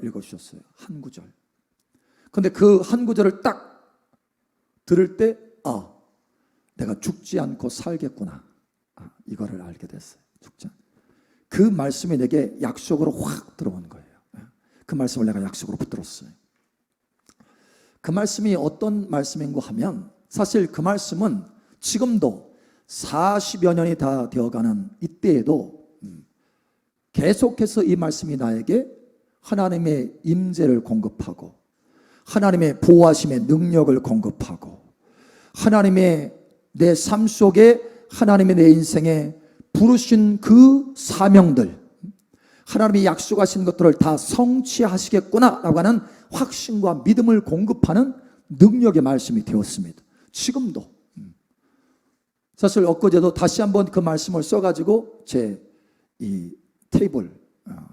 구절을 읽어주셨어요. 한 구절. 근데 그 한 구절을 딱 들을 때 내가 죽지 않고 살겠구나, 이거를 알게 됐어요. 죽지 않고. 그 말씀이 내게 약속으로 확 들어온 거예요. 그 말씀을 내가 약속으로 붙들었어요. 그 말씀이 어떤 말씀인가 하면, 사실 그 말씀은 지금도 40여 년이 다 되어가는 이때에도 계속해서 이 말씀이 나에게 하나님의 임재를 공급하고, 하나님의 보호하심의 능력을 공급하고, 하나님의 내 삶 속에 하나님의 내 인생에 부르신 그 사명들, 하나님이 약속하신 것들을 다 성취하시겠구나 라고 하는 확신과 믿음을 공급하는 능력의 말씀이 되었습니다. 지금도. 사실 엊그제도 다시 한번 그 말씀을 써가지고 제 이 테이블,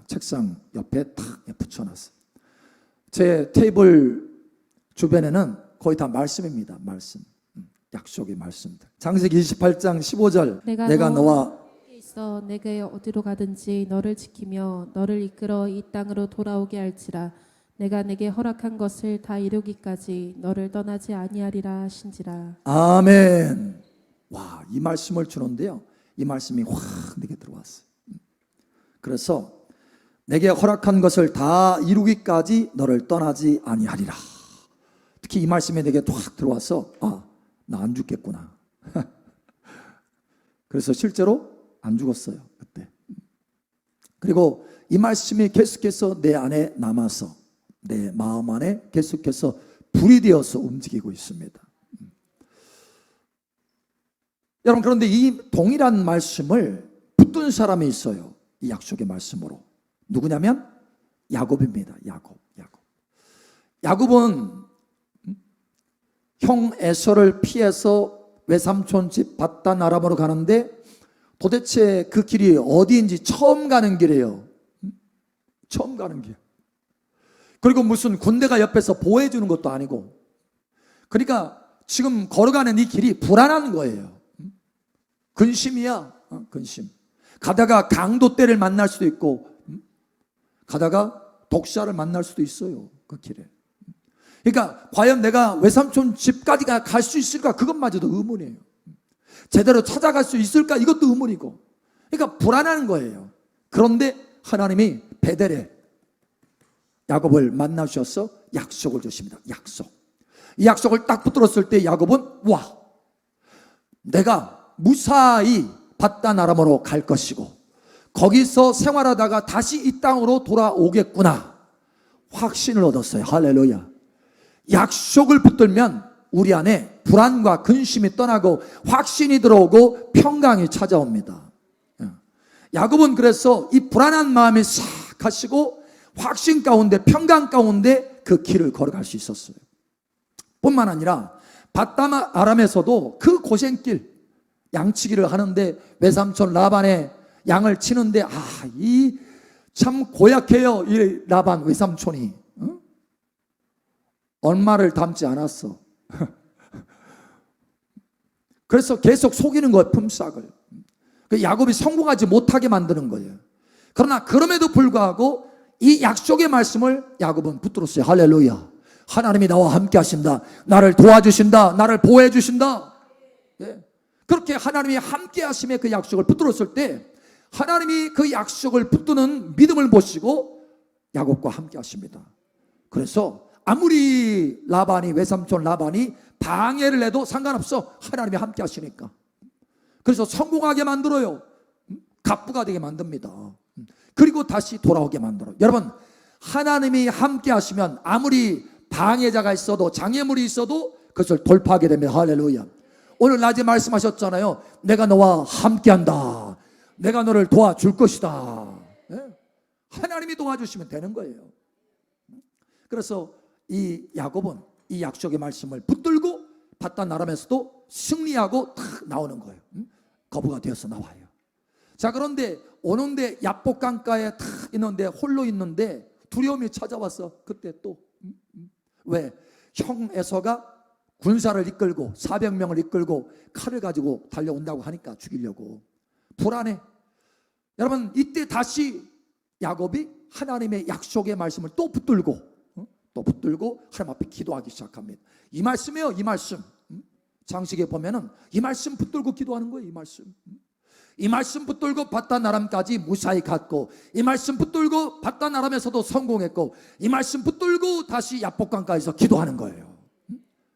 책상 옆에 탁 붙여놨어요. 제 테이블 주변에는 거의 다 말씀입니다. 말씀, 약속의 말씀들. 창세기 28장 15절, 내가 너와 있어 내게 어디로 가든지 너를 지키며 너를 이끌어 이 땅으로 돌아오게 할지라. 내가 내게 허락한 것을 다 이루기까지 너를 떠나지 아니하리라 하신지라. 아멘. 와, 이 말씀을 주는데요, 이 말씀이 확 내게 들어왔어요. 그래서 내게 허락한 것을 다 이루기까지 너를 떠나지 아니하리라. 특히 이 말씀이 내게 확 들어와서 나 안 죽겠구나. 그래서 실제로 안 죽었어요, 그때. 그리고 이 말씀이 계속해서 내 안에 남아서 내 마음 안에 계속해서 불이 되어서 움직이고 있습니다. 여러분, 그런데 이 동일한 말씀을 붙든 사람이 있어요. 이 약속의 말씀으로. 누구냐면 야곱입니다. 야곱은 형 에서를 피해서 외삼촌 집 밧단 아람으로 가는데, 도대체 그 길이 어디인지 처음 가는 길이에요. 처음 가는 길. 그리고 무슨 군대가 옆에서 보호해 주는 것도 아니고, 그러니까 지금 걸어가는 이 길이 불안한 거예요. 근심이야. 근심. 가다가 강도떼를 만날 수도 있고, 가다가 독사를 만날 수도 있어요, 그 길에. 그러니까 과연 내가 외삼촌 집까지 갈 수 있을까, 그것마저도 의문이에요. 제대로 찾아갈 수 있을까, 이것도 의문이고. 그러니까 불안한 거예요. 그런데 하나님이 베델에 야곱을 만나셔서 약속을 주십니다. 약속. 이 약속을 딱 붙들었을 때 야곱은 내가 무사히 밧단 아람으로 갈 것이고 거기서 생활하다가 다시 이 땅으로 돌아오겠구나, 확신을 얻었어요. 할렐루야. 약속을 붙들면 우리 안에 불안과 근심이 떠나고 확신이 들어오고 평강이 찾아옵니다. 야곱은 그래서 이 불안한 마음이 싹 가시고 확신 가운데, 평강 가운데 그 길을 걸어갈 수 있었어요. 뿐만 아니라 밧단 아람에서도 그 고생길, 양치기를 하는데 외삼촌 라반의 양을 치는데 이 참 고약해요, 이 라반 외삼촌이. 얼마를 닮지 않았어. 그래서 계속 속이는 거예요, 품삯을. 야곱이 성공하지 못하게 만드는 거예요. 그러나 그럼에도 불구하고 이 약속의 말씀을 야곱은 붙들었어요. 할렐루야. 하나님이 나와 함께 하신다, 나를 도와주신다, 나를 보호해 주신다. 그렇게 하나님이 함께 하심의 그 약속을 붙들었을 때, 하나님이 그 약속을 붙드는 믿음을 보시고 야곱과 함께 하십니다. 그래서 아무리 외삼촌 라반이 방해를 해도 상관없어, 하나님이 함께 하시니까. 그래서 성공하게 만들어요. 갑부가 되게 만듭니다. 그리고 다시 돌아오게 만들어요. 여러분, 하나님이 함께 하시면 아무리 방해자가 있어도, 장애물이 있어도 그것을 돌파하게 됩니다. 할렐루야. 오늘 낮에 말씀하셨잖아요. 내가 너와 함께한다, 내가 너를 도와줄 것이다. 하나님이 도와주시면 되는 거예요. 그래서 이 야곱은 이 약속의 말씀을 붙들고 밧단 아람에서도 승리하고 탁 나오는 거예요. 거부가 되어서 나와요. 자, 그런데 오는데 야복 강가에 탁 있는데, 홀로 있는데 두려움이 찾아왔어. 그때 또 왜? 형 에서가 군사를 이끌고 400명을 이끌고 칼을 가지고 달려온다고 하니까 죽이려고. 불안해. 여러분, 이때 다시 야곱이 하나님의 약속의 말씀을 또 붙들고 또 붙들고 하나님 앞에 기도하기 시작합니다. 이 말씀이에요. 이 말씀. 장식에 보면은 이 말씀 붙들고 기도하는 거예요. 이 말씀. 이 말씀 붙들고 바단 아람까지 무사히 갔고, 이 말씀 붙들고 바단 아람에서도 성공했고, 이 말씀 붙들고 다시 야복강가에서 기도하는 거예요.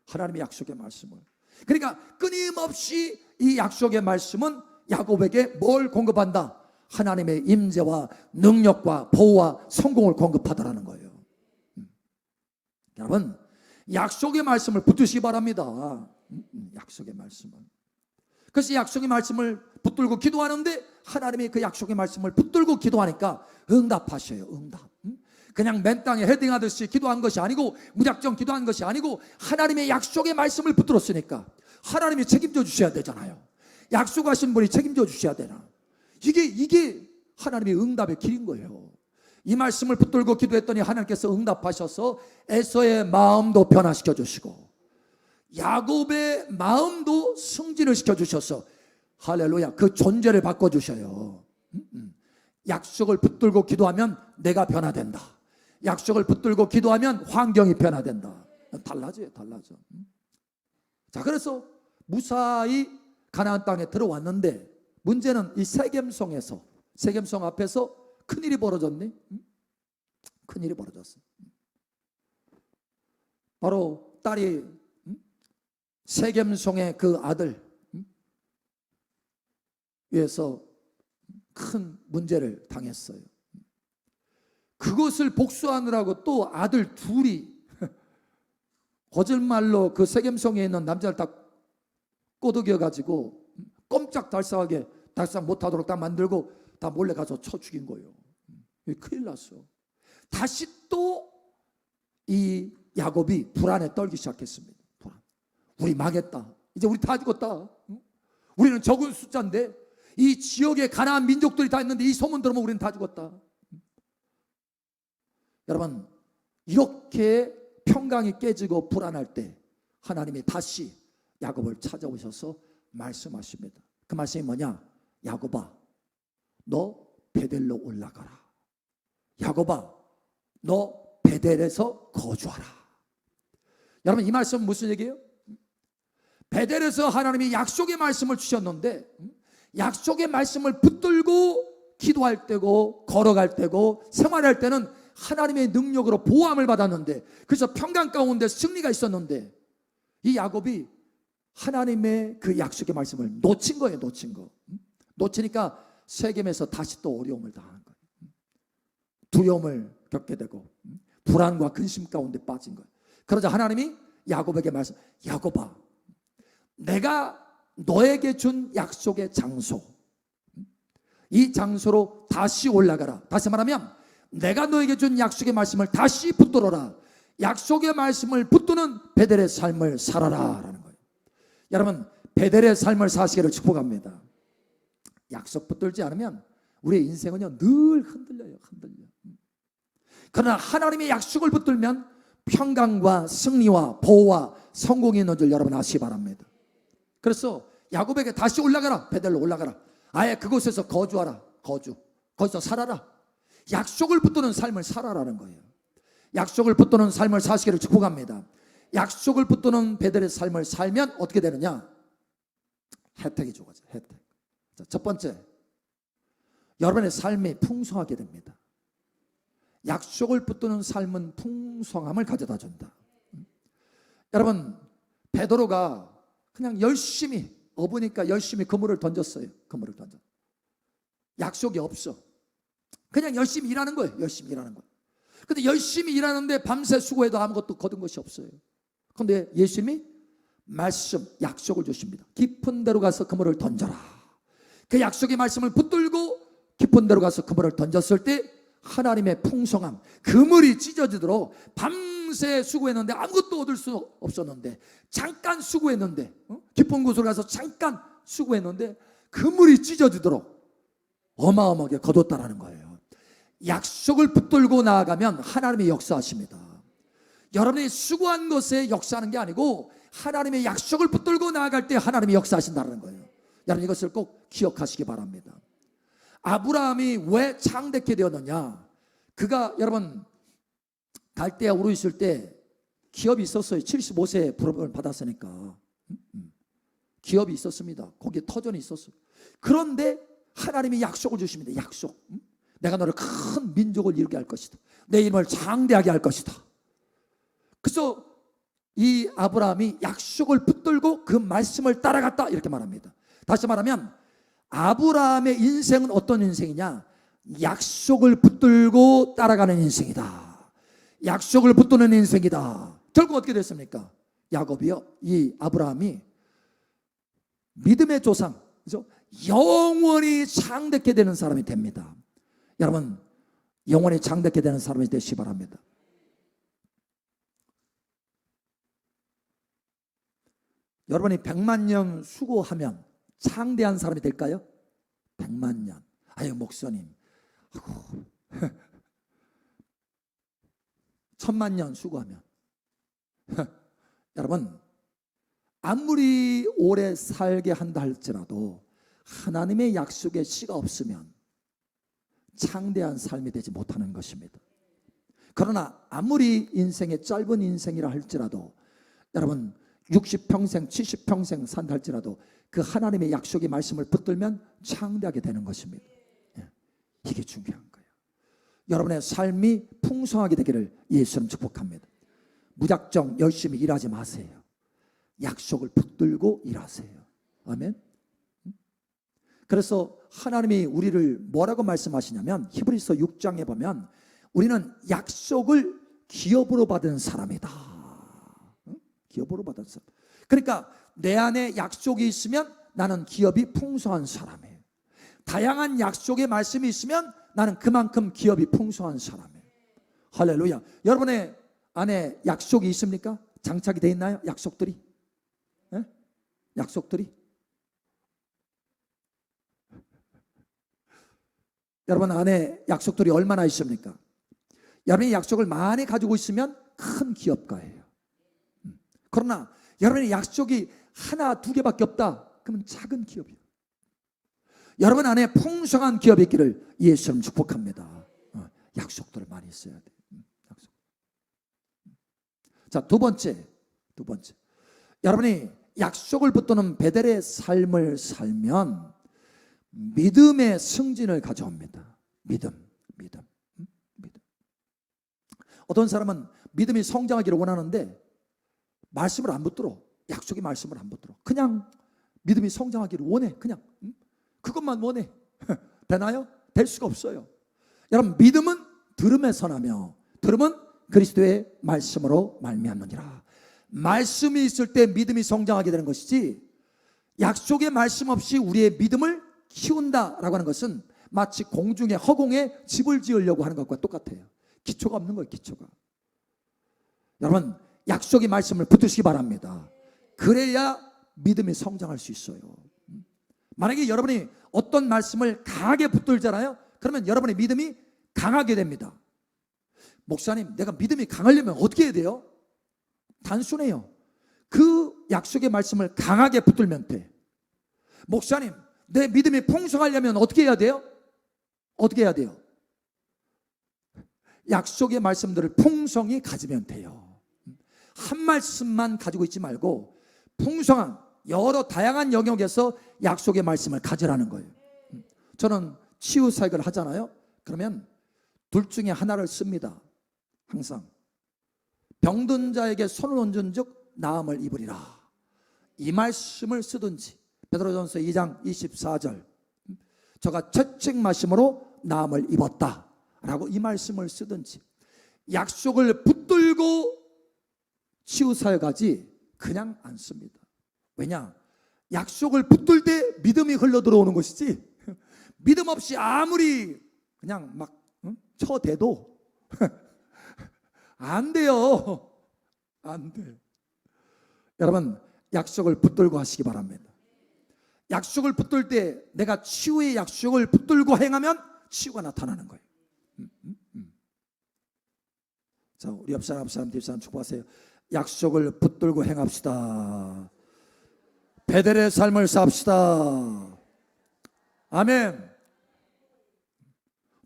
하나님의 약속의 말씀을. 그러니까 끊임없이 이 약속의 말씀은 야곱에게 뭘 공급한다? 하나님의 임재와 능력과 보호와 성공을 공급하더라는 거예요. 여러분, 약속의 말씀을 붙드시기 바랍니다. 약속의 말씀을. 그래서 약속의 말씀을 붙들고 기도하는데 하나님이 그 약속의 말씀을 붙들고 기도하니까 응답하셔요. 응답. 그냥 맨 땅에 헤딩하듯이 기도한 것이 아니고, 무작정 기도한 것이 아니고, 하나님의 약속의 말씀을 붙들었으니까 하나님이 책임져 주셔야 되잖아요. 약속하신 분이 책임져 주셔야 되나. 이게 하나님의 응답의 길인 거예요. 이 말씀을 붙들고 기도했더니 하나님께서 응답하셔서 에서의 마음도 변화시켜 주시고, 야곱의 마음도 승진을 시켜주셔서, 할렐루야, 그 존재를 바꿔주셔요. 약속을 붙들고 기도하면 내가 변화된다. 약속을 붙들고 기도하면 환경이 변화된다. 달라져요. 달라져. 자, 그래서 무사히 가나안 땅에 들어왔는데, 문제는 이 세겜성에서, 세겜성 앞에서 큰일이 벌어졌니? 큰일이 벌어졌어. 바로 딸이 세겜성의 그 아들 위해서 큰 문제를 당했어요. 그것을 복수하느라고 또 아들 둘이 거짓말로 그 세겜성에 있는 남자를 다 꼬드겨 가지고 꼼짝달싹하게 달싹 못하도록 다 만들고 다 몰래 가서 쳐 죽인 거예요. 큰일 났어. 다시 또 이 야곱이 불안에 떨기 시작했습니다. 우리 망했다. 이제 우리 다 죽었다. 우리는 적은 숫자인데, 이 지역에 가나안 민족들이 다 있는데 이 소문 들으면 우리는 다 죽었다. 여러분, 이렇게 평강이 깨지고 불안할 때 하나님이 다시 야곱을 찾아오셔서 말씀하십니다. 그 말씀이 뭐냐? 야곱아, 너 베델로 올라가라. 야곱아, 너 베델에서 거주하라. 여러분, 이 말씀은 무슨 얘기예요? 베델에서 하나님이 약속의 말씀을 주셨는데, 약속의 말씀을 붙들고 기도할 때고 걸어갈 때고 생활할 때는 하나님의 능력으로 보호함을 받았는데, 그래서 평강 가운데 승리가 있었는데, 이 야곱이 하나님의 그 약속의 말씀을 놓친 거예요. 놓친 거. 놓치니까 세겜에서 다시 또 어려움을 당하는 거예요. 두려움을 겪게 되고 불안과 근심 가운데 빠진 거예요. 그러자 하나님이 야곱에게 말씀, 야곱아, 내가 너에게 준 약속의 장소, 이 장소로 다시 올라가라. 다시 말하면 내가 너에게 준 약속의 말씀을 다시 붙들어라. 약속의 말씀을 붙드는 베델의 삶을 살아라 라는 거예요. 여러분, 베델의 삶을 사시기를 축복합니다. 약속 붙들지 않으면 우리의 인생은요 늘 흔들려요. 흔들려. 그러나 하나님의 약속을 붙들면 평강과 승리와 보호와 성공이 있는 줄 여러분 아시기 바랍니다. 그래서 야곱에게 다시 올라가라. 베델로 올라가라. 아예 그곳에서 거주하라. 거기서 살아라. 약속을 붙드는 삶을 살아라는 거예요. 약속을 붙드는 삶을 사시기를 축복합니다. 약속을 붙드는 베델의 삶을 살면 어떻게 되느냐? 혜택이 주어져요. 혜택. 자, 첫 번째, 여러분의 삶이 풍성하게 됩니다. 약속을 붙드는 삶은 풍성함을 가져다 준다. 여러분, 베드로가 그냥 열심히 어부니까 열심히 그물을 던졌어요. 그물을 던져. 약속이 없어. 그냥 열심히 일하는 거예요. 열심히 일하는 거예요. 근데 열심히 일하는데 밤새 수고해도 아무것도 거둔 것이 없어요. 그런데 예수님이 말씀, 약속을 주십니다. 깊은 데로 가서 그물을 던져라. 그 약속의 말씀을 붙들고 깊은 데로 가서 그물을 던졌을 때 하나님의 풍성함, 그물이 찢어지도록 밤새 수고했는데 아무것도 얻을 수 없었는데, 잠깐 수고했는데, 깊은 곳으로 가서 잠깐 수고했는데 그물이 찢어지도록 어마어마하게 거뒀다라는 거예요. 약속을 붙들고 나아가면 하나님이 역사하십니다. 여러분이 수고한 것에 역사하는 게 아니고 하나님의 약속을 붙들고 나아갈 때 하나님이 역사하신다는 거예요. 여러분, 이것을 꼭 기억하시기 바랍니다. 아브라함이 왜 창대케 되었느냐? 그가 여러분 갈대아 우르 있을 때 기업이 있었어요. 75세에 부름을 받았으니까 기업이 있었습니다. 거기에 터전이 있었어요. 그런데 하나님이 약속을 주십니다. 약속. 내가 너를 큰 민족을 이루게 할 것이다. 내 이름을 장대하게 할 것이다. 그래서 이 아브라함이 약속을 붙들고 그 말씀을 따라갔다 이렇게 말합니다. 다시 말하면 아브라함의 인생은 어떤 인생이냐? 약속을 붙들고 따라가는 인생이다. 약속을 붙드는 인생이다. 결국 어떻게 됐습니까? 야곱이요, 이 아브라함이 믿음의 조상, 그죠? 영원히 창대케 되는 사람이 됩니다. 여러분, 영원히 창대케 되는 사람이 되시기 바랍니다. 여러분이 100만 년 수고하면 창대한 사람이 될까요? 100만 년. 아유, 목사님. 1000만 년 수고하면. 여러분, 아무리 오래 살게 한다 할지라도 하나님의 약속에 씨가 없으면 창대한 삶이 되지 못하는 것입니다. 그러나 아무리 인생의 짧은 인생이라 할지라도 여러분 60평생 70평생 산다 할지라도 그 하나님의 약속의 말씀을 붙들면 창대하게 되는 것입니다. 이게 중요한 거예요. 여러분의 삶이 풍성하게 되기를 예수님 축복합니다. 무작정 열심히 일하지 마세요. 약속을 붙들고 일하세요. 아멘. 그래서 하나님이 우리를 뭐라고 말씀하시냐면 히브리서 6장에 보면 우리는 약속을 기업으로 받은 사람이다. 기업으로 받은 사람. 그러니까 내 안에 약속이 있으면 나는 기업이 풍성한 사람이에요. 다양한 약속의 말씀이 있으면 나는 그만큼 기업이 풍성한 사람이에요. 할렐루야. 여러분의 안에 약속이 있습니까? 장착이 되어 있나요? 약속들이? 네? 약속들이? 여러분 안에 약속들이 얼마나 있습니까? 여러분이 약속을 많이 가지고 있으면 큰 기업가예요. 그러나 여러분의 약속이 하나 두 개밖에 없다 그러면 작은 기업이에요. 여러분 안에 풍성한 기업이 있기를 예수님 축복합니다. 약속들을 많이 써야 돼요. 약속. 자, 두 번째 여러분이 약속을 붙드는 베델의 삶을 살면 믿음의 승진을 가져옵니다. 믿음. 어떤 사람은 믿음이 성장하기를 원하는데 말씀을 안 붙들어. 약속의 말씀을 안 붙들어. 그냥 믿음이 성장하기를 원해. 그냥 그것만 원해. 되나요? 될 수가 없어요. 여러분, 믿음은 들음에서 나며 들음은 그리스도의 말씀으로 말미암느니라. 말씀이 있을 때 믿음이 성장하게 되는 것이지 약속의 말씀 없이 우리의 믿음을 키운다라고 하는 것은 마치 공중에 허공에 집을 지으려고 하는 것과 똑같아요. 기초가 없는 거예요. 기초가. 여러분, 약속의 말씀을 붙드시기 바랍니다. 그래야 믿음이 성장할 수 있어요. 만약에 여러분이 어떤 말씀을 강하게 붙들잖아요. 그러면 여러분의 믿음이 강하게 됩니다. 목사님, 내가 믿음이 강하려면 어떻게 해야 돼요? 단순해요. 그 약속의 말씀을 강하게 붙들면 돼. 목사님, 내 믿음이 풍성하려면 어떻게 해야 돼요? 어떻게 해야 돼요? 약속의 말씀들을 풍성히 가지면 돼요. 한 말씀만 가지고 있지 말고 풍성한 여러 다양한 영역에서 약속의 말씀을 가지라는 거예요. 저는 치유 사역을 하잖아요. 그러면 둘 중에 하나를 씁니다. 항상 병든 자에게 손을 얹은 즉 나음을 입으리라. 이 말씀을 쓰든지 베드로전서 2장 24절 저가 채찍 맞음으로 나음을 입었다 라고 이 말씀을 쓰든지 약속을 붙들고 치유사역하지 그냥 안 씁니다. 왜냐? 약속을 붙들 때 믿음이 흘러들어오는 것이지 믿음 없이 아무리 그냥 막 쳐대도 안 돼요. 안 돼요. 여러분, 약속을 붙들고 하시기 바랍니다. 약속을 붙들 때 내가 치유의 약속을 붙들고 행하면 치유가 나타나는 거예요. 자, 우리 옆 사람 뒷사람 축복하세요. 약속을 붙들고 행합시다. 베델의 삶을 삽시다. 아멘.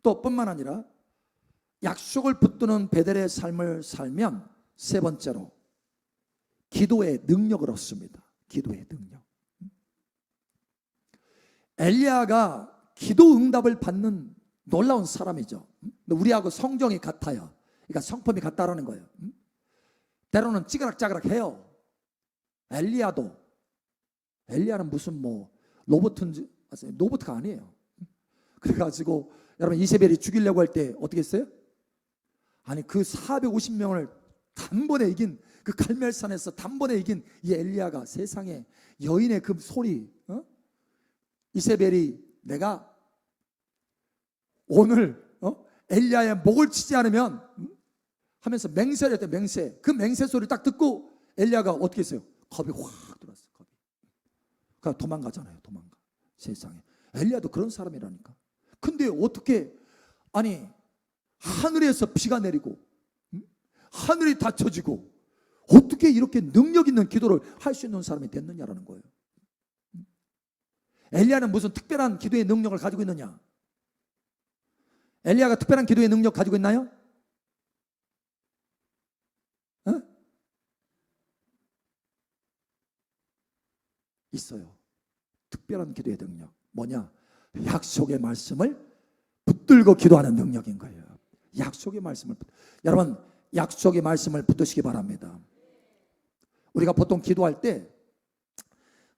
또 뿐만 아니라 약속을 붙드는 베델의 삶을 살면 세 번째로 기도의 능력을 얻습니다. 기도의 능력. 엘리야가 기도 응답을 받는 놀라운 사람이죠. 우리하고 성정이 같아요. 그러니까 성품이 같다라는 거예요. 때로는 찌그락짜그락 해요. 엘리야는 무슨 뭐 로봇인지, 로봇가 아니에요. 그래가지고 여러분 이세벨이 죽이려고 할 때 어떻게 했어요? 아니 그 450명을 단번에 이긴, 그 갈멜산에서 단번에 이긴 이 엘리야가 세상에 여인의 그 소리, 이세벨이 내가 오늘 엘리야의 목을 치지 않으면 하면서 맹세를 했대. 맹세. 그 맹세 소리를 딱 듣고 엘리야가 어떻게 했어요? 겁이 확 들어왔어요. 겁이. 그러니까 도망가잖아요. 도망가. 세상에. 엘리야도 그런 사람이라니까. 근데 어떻게, 아니 하늘에서 비가 내리고 하늘이 닫혀지고 어떻게 이렇게 능력 있는 기도를 할 수 있는 사람이 됐느냐라는 거예요. 엘리야는 무슨 특별한 기도의 능력을 가지고 있느냐? 엘리야가 특별한 기도의 능력 가지고 있나요? 있어요. 특별한 기도의 능력. 뭐냐? 약속의 말씀을 붙들고 기도하는 능력인 거예요. 약속의 말씀을 여러분, 약속의 말씀을 붙드시기 바랍니다. 우리가 보통 기도할 때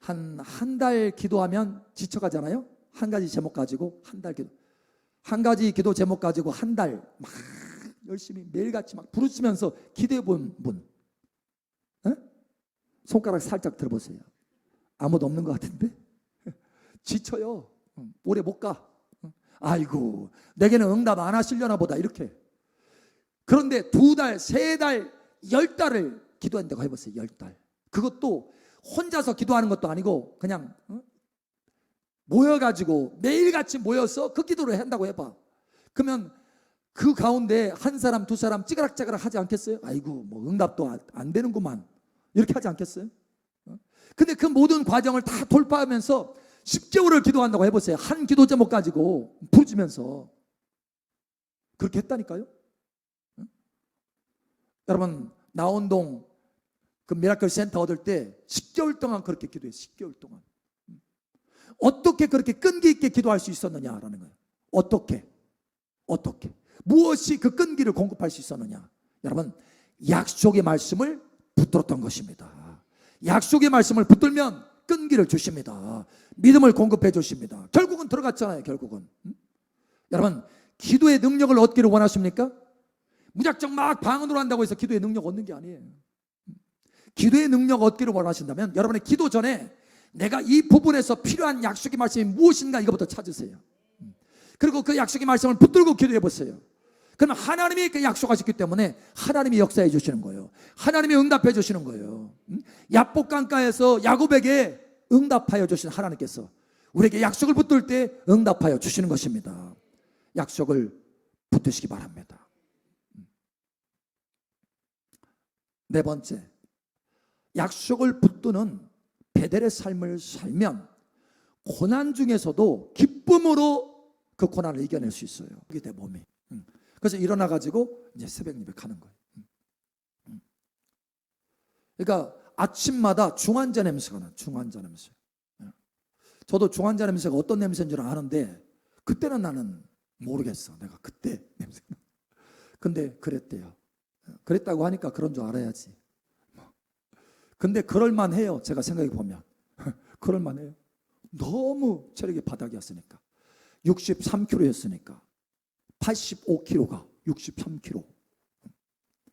한 달 기도하면 지쳐가잖아요. 한 가지 제목 가지고 한 가지 기도 제목 가지고 한 달 막 열심히 매일같이 막 부르시면서 기도해 본 분, 손가락 살짝 들어보세요. 아무도 없는 것 같은데? 지쳐요. 오래 못 가. 아이고, 내게는 응답 안 하시려나 보다, 이렇게. 그런데 2달, 3달, 10달을 기도한다고 해보세요. 10달. 그것도 혼자서 기도하는 것도 아니고 그냥 모여가지고 매일같이 모여서 그 기도를 한다고 해봐. 그러면 그 가운데 한 사람, 두 사람 찌그락짜그락 하지 않겠어요? 아이고, 뭐 응답도 안 되는구만, 이렇게 하지 않겠어요? 근데 그 모든 과정을 다 돌파하면서 10개월을 기도한다고 해보세요. 한 기도 제목 가지고 부르짖으면서 그렇게 했다니까요. 여러분, 나온동 그 미라클 센터 얻을 때 10개월 동안 그렇게 기도해요. 10개월 동안. 어떻게 그렇게 끈기 있게 기도할 수 있었느냐라는 거예요. 어떻게 무엇이 그 끈기를 공급할 수 있었느냐? 여러분, 약속의 말씀을 붙들었던 것입니다. 약속의 말씀을 붙들면 끈기를 주십니다. 믿음을 공급해 주십니다. 결국은 들어갔잖아요. 결국은. 여러분, 기도의 능력을 얻기를 원하십니까? 무작정 막 방언으로 한다고 해서 기도의 능력 얻는 게 아니에요. 기도의 능력 얻기를 원하신다면 여러분의 기도 전에 내가 이 부분에서 필요한 약속의 말씀이 무엇인가 이거부터 찾으세요. 그리고 그 약속의 말씀을 붙들고 기도해 보세요. 그러면 하나님이 그 약속하셨기 때문에 하나님이 역사해 주시는 거예요. 하나님이 응답해 주시는 거예요. 야복강가에서 야곱에게 응답하여 주신 하나님께서 우리에게 약속을 붙들 때 응답하여 주시는 것입니다. 약속을 붙드시기 바랍니다. 네 번째, 약속을 붙드는 베델의 삶을 살면 고난 중에서도 기쁨으로 그 고난을 이겨낼 수 있어요. 그게 내 몸이. 그래서 일어나 가지고 이제 새벽 예배 가는 거예요. 그러니까 아침마다 중환자 냄새가 나요. 중환자 냄새. 저도 중환자 냄새가 어떤 냄새인 줄 아는데 그때는 나는 모르겠어. 내가 그때 냄새가. 근데 그랬대요. 그랬다고 하니까 그런 줄 알아야지. 근데 그럴만해요. 제가 생각해 보면 그럴만해요. 너무 체력이 바닥이었으니까. 63kg였으니까 85kg가 63kg.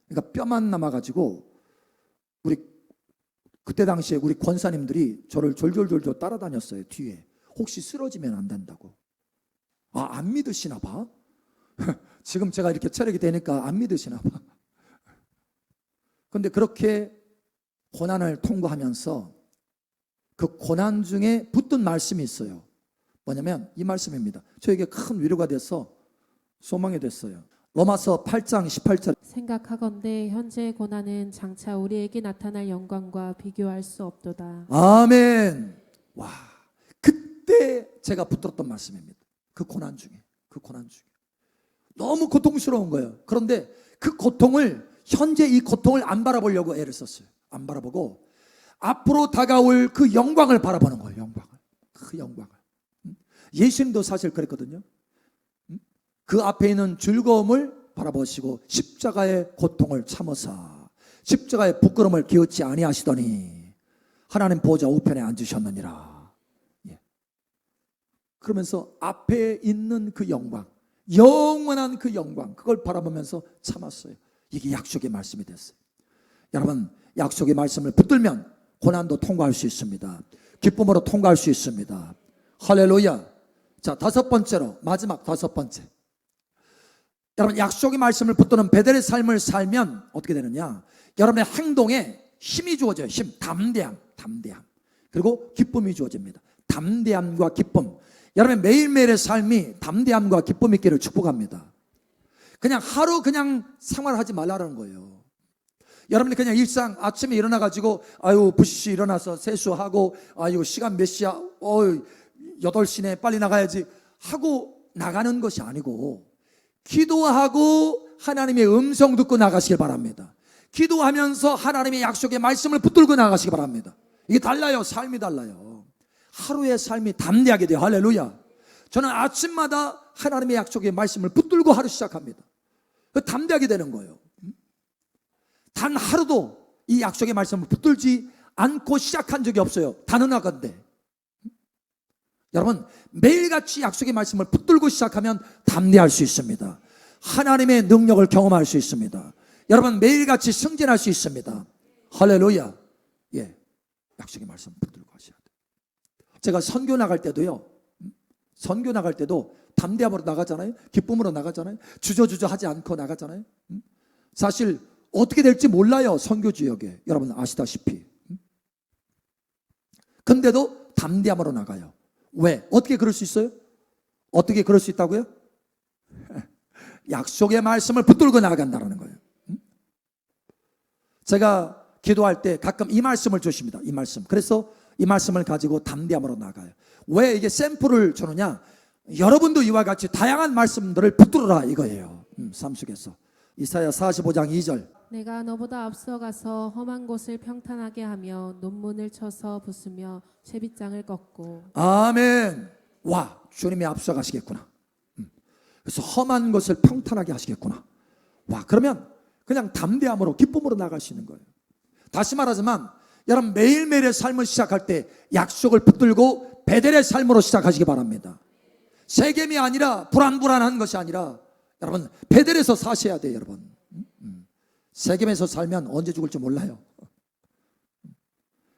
그러니까 뼈만 남아가지고 우리 그때 당시에 우리 권사님들이 저를 졸졸졸졸 따라다녔어요. 뒤에. 혹시 쓰러지면 안 된다고. 안 믿으시나 봐. 지금 제가 이렇게 체력이 되니까 안 믿으시나 봐. 근데 그렇게 고난을 통과하면서 그 고난 중에 붙든 말씀이 있어요. 뭐냐면 이 말씀입니다. 저에게 큰 위로가 돼서 소망이 됐어요. 로마서 8장 18절. 생각하건대 현재의 고난은 장차 우리에게 나타날 영광과 비교할 수 없도다. 아멘. 와, 그때 제가 붙들었던 말씀입니다. 그 고난 중에. 너무 고통스러운 거예요. 그런데 그 고통을, 현재 이 고통을 안 바라보려고 애를 썼어요. 안 바라보고 앞으로 다가올 그 영광을 바라보는 거예요. 영광을. 그 영광을. 예수님도 사실 그랬거든요. 그 앞에 있는 즐거움을 바라보시고 십자가의 고통을 참으사 십자가의 부끄러움을 기웃지 아니하시더니 하나님 보좌 우편에 앉으셨느니라. 예. 그러면서 앞에 있는 그 영광, 영원한 그 영광, 그걸 바라보면서 참았어요. 이게 약속의 말씀이 됐어요. 여러분, 약속의 말씀을 붙들면 고난도 통과할 수 있습니다. 기쁨으로 통과할 수 있습니다. 할렐루야. 자, 다섯 번째로, 마지막 다섯 번째. 여러분, 약속의 말씀을 붙드는 베델의 삶을 살면 어떻게 되느냐? 여러분의 행동에 힘이 주어져요. 힘, 담대함. 그리고 기쁨이 주어집니다. 담대함과 기쁨. 여러분의 매일매일의 삶이 담대함과 기쁨이 있기를 축복합니다. 그냥 하루 그냥 생활하지 말라는 거예요. 여러분이 그냥 일상 아침에 일어나가지고 아유 부시시 일어나서 세수하고 아유 시간 몇 시야 8시네 빨리 나가야지 하고 나가는 것이 아니고 기도하고 하나님의 음성 듣고 나가시길 바랍니다. 기도하면서 하나님의 약속의 말씀을 붙들고 나가시기 바랍니다. 이게 달라요. 삶이 달라요. 하루의 삶이 담대하게 돼요. 할렐루야. 저는 아침마다 하나님의 약속의 말씀을 붙들고 하루 시작합니다. 담대하게 되는 거예요. 단 하루도 이 약속의 말씀을 붙들지 않고 시작한 적이 없어요. 단언하건대. 여러분, 매일같이 약속의 말씀을 붙들고 시작하면 담대할 수 있습니다. 하나님의 능력을 경험할 수 있습니다. 여러분, 매일같이 승진할 수 있습니다. 할렐루야. 예, 약속의 말씀 붙들고 하셔야 돼요. 제가 선교 나갈 때도요, 선교 나갈 때도 담대함으로 나가잖아요. 기쁨으로 나가잖아요. 주저주저 하지 않고 나가잖아요. 사실 어떻게 될지 몰라요. 선교 지역에. 여러분 아시다시피. 근데도 담대함으로 나가요. 왜? 어떻게 그럴 수 있어요? 어떻게 그럴 수 있다고요? 약속의 말씀을 붙들고 나간다는 거예요. 제가 기도할 때 가끔 이 말씀을 주십니다. 이 말씀. 그래서 이 말씀을 가지고 담대함으로 나가요. 왜 이게 샘플을 주느냐? 여러분도 이와 같이 다양한 말씀들을 붙들어라 이거예요. 삶 속에서. 이사야 45장 2절. 내가 너보다 앞서가서 험한 곳을 평탄하게 하며 논문을 쳐서 부수며 채빗장을 꺾고. 아멘. 와, 주님이 앞서가시겠구나. 그래서 험한 것을 평탄하게 하시겠구나. 와, 그러면 그냥 담대함으로 기쁨으로 나갈 수 있는 거예요. 다시 말하지만 여러분 매일매일의 삶을 시작할 때 약속을 붙들고 베델의 삶으로 시작하시기 바랍니다. 세겜이 아니라 불안한 것이 아니라 여러분 베델에서 사셔야 돼요. 여러분 세겜에서 살면 언제 죽을지 몰라요.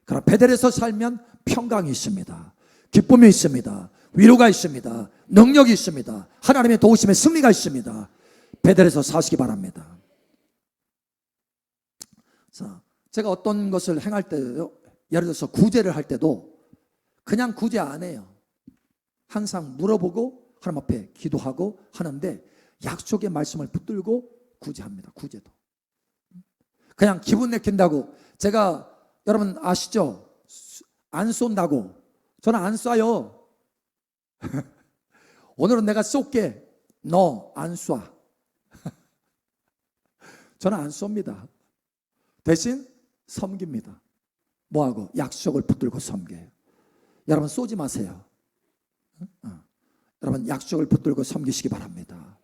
그러나 베델에서 살면 평강이 있습니다. 기쁨이 있습니다. 위로가 있습니다. 능력이 있습니다. 하나님의 도우심에 승리가 있습니다. 베델에서 사시기 바랍니다. 자, 제가 어떤 것을 행할 때요, 예를 들어서 구제를 할 때도 그냥 구제 안 해요. 항상 물어보고 하나님 앞에 기도하고 하는데 약속의 말씀을 붙들고 구제합니다. 구제도. 그냥 기분 내킨다고. 제가 여러분 아시죠? 안 쏜다고. 저는 안 쏴요. 오늘은 내가 쏠게. 너 안 쏴. 저는 안 쏩니다. 대신 섬깁니다. 뭐하고? 약속을 붙들고 섬겨요. 여러분 쏘지 마세요. 여러분 약속을 붙들고 섬기시기 바랍니다.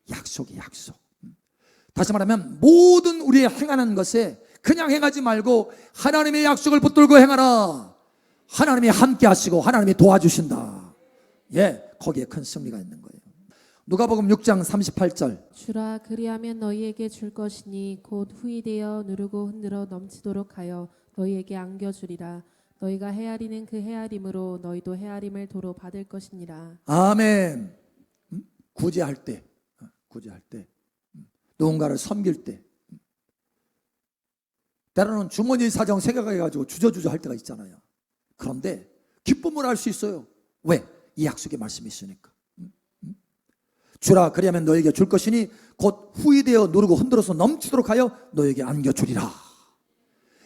약속이 약속. 다시 말하면 모든 우리의 행하는 것에 그냥 행하지 말고 하나님의 약속을 붙들고 행하라. 하나님이 함께 하시고 하나님이 도와주신다. 예, 거기에 큰 승리가 있는 거예요. 누가복음 6장 38절. 주라 그리하면 너희에게 줄 것이니 곧 후이되어 누르고 흔들어 넘치도록 하여 너희에게 안겨주리라. 너희가 헤아리는 그 헤아림으로 너희도 헤아림을 도로 받을 것이니라. 아멘. 구제할 때, 누군가를 섬길 때, 때로는 주머니 사정 생각해가지고 주저주저 할 때가 있잖아요. 그런데 기쁨을 할 수 있어요. 왜? 이 약속의 말씀이 있으니까. 주라 그리하면 너에게 줄 것이니 곧 후이되어 누르고 흔들어서 넘치도록 하여 너에게 안겨주리라.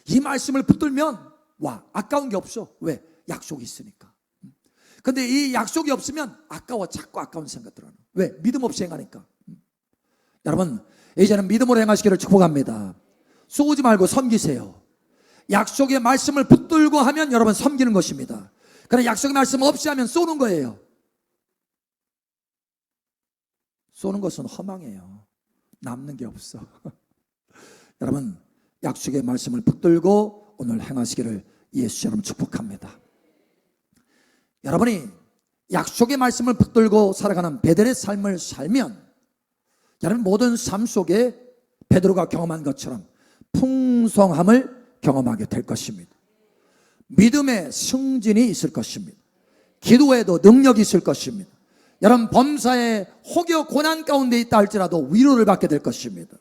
이 말씀을 붙들면 와, 아까운 게 없어. 왜? 약속이 있으니까. 근데 이 약속이 없으면 아까워. 자꾸 아까운 생각 들어요. 왜? 믿음 없이 행하니까. 여러분, 이제는 믿음으로 행하시기를 축복합니다. 쏘지 말고 섬기세요. 약속의 말씀을 붙들고 하면 여러분 섬기는 것입니다. 그러나 약속의 말씀 없이 하면 쏘는 거예요. 쏘는 것은 허망해요. 남는 게 없어. 여러분, 약속의 말씀을 붙들고 오늘 행하시기를 예수 이름으로 축복합니다. 여러분이 약속의 말씀을 붙들고 살아가는 베델의 삶을 살면 여러분 모든 삶 속에 베드로가 경험한 것처럼 풍성함을 경험하게 될 것입니다. 믿음의 승진이 있을 것입니다. 기도에도 능력이 있을 것입니다. 여러분 범사에 혹여 고난 가운데 있다 할지라도 위로를 받게 될 것입니다.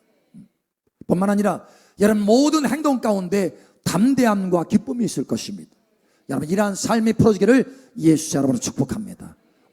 뿐만 아니라 여러분 모든 행동 가운데 담대함과 기쁨이 있을 것입니다. 여러분 이러한 삶이 풀어지기를 예수 이름으로 축복합니다.